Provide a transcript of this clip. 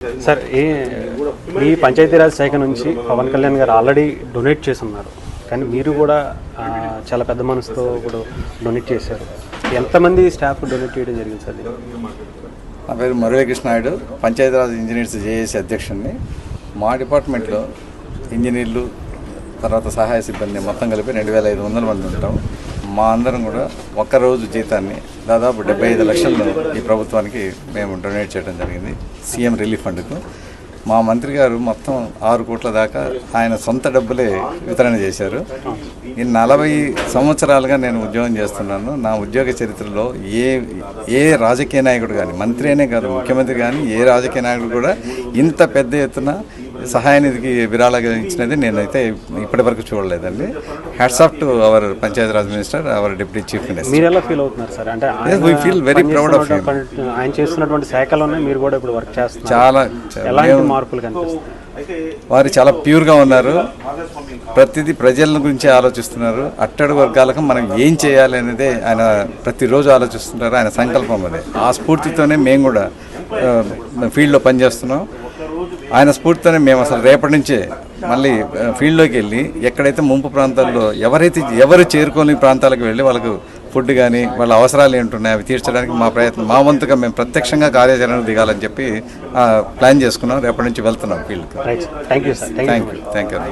Sir ఈ పంచాయతీరాజ్ శాఖ నుంచి పవన్ కళ్యాణ్ గారు ఆల్రెడీ డొనేట్ చేసి ఉన్నారు, కానీ మీరు కూడా చాలా పెద్ద మనసుతో కూడా డొనేట్ చేశారు. ఎంతమంది స్టాఫ్ డొనేట్ చేయడం జరిగింది సార్? నా పేరు మురళీకృష్ణ నాయుడు, పంచాయతీరాజ్ ఇంజనీర్స్ జేఏసీ అధ్యక్షుడిని. మా డిపార్ట్మెంట్లో ఇంజనీర్లు తర్వాత సహాయ సిబ్బంది మొత్తం కలిపి 2500 మంది ఉంటాం. మా అందరం కూడా ఒక్కరోజు జీతాన్ని దాదాపు 75 లక్షలను ఈ ప్రభుత్వానికి మేము డొనేట్ చేయడం జరిగింది, సీఎం రిలీఫ్ ఫండ్కు. మా మంత్రి గారు మొత్తం 6 కోట్ల దాకా ఆయన సొంత డబ్బులే వితరణ చేశారు. ఈ 40 సంవత్సరాలుగా నేను ఉద్యోగం చేస్తున్నాను. నా ఉద్యోగ చరిత్రలో ఏ రాజకీయ నాయకుడు కానీ, మంత్రి అనే కాదు ముఖ్యమంత్రి కానీ, ఏ రాజకీయ నాయకుడు కూడా ఇంత పెద్ద ఎత్తున సహాయ నిధికి విరాళంగా ఇచ్చినది నేనైతే ఇప్పటి వరకు చూడలేదండి. Hats off to our Panchayati Raj minister, hour deputy chief minister. మీరు ఎలా ఫీల్ అవుతున్నారు సార్? అంటే we feel very proud of him. ఆయన చేస్తున్నటువంటి శాఖలోనే మీరు కూడా ఇప్పుడు వర్క్ చేస్తున్నారు. చాలా ఎలాంటి మార్పులు కనిపిస్తాయి? వారు చాలా ప్యూర్గా ఉన్నారు, ప్రతిదీ ప్రజల గురించి ఆలోచిస్తున్నారు. అట్టడుగు వర్గాలకు మనం ఏం చేయాలి అనేది ఆయన ప్రతిరోజు ఆలోచిస్తున్నారు. ఆయన సంకల్పం అదే. ఆ స్ఫూర్తితోనే మేము కూడా ఫీల్డ్లో పనిచేస్తున్నాం. ఆయన స్ఫూర్తితోనే మేము అసలు రేపటి నుంచే మళ్ళీ ఫీల్డ్లోకి వెళ్ళి ఎక్కడైతే ముంపు ప్రాంతాల్లో ఎవరు చేరుకోని ప్రాంతాలకు వెళ్ళి వాళ్ళకు ఫుడ్ కానీ వాళ్ళ అవసరాలు ఏంటున్నాయి అవి తీర్చడానికి మా వంతుగా మేము ప్రత్యక్షంగా కార్యాచరణ దిగాలని చెప్పి ప్లాన్ చేసుకున్నాం. రేపటి నుంచి వెళ్తున్నాం ఫీల్డ్కి. Thank you.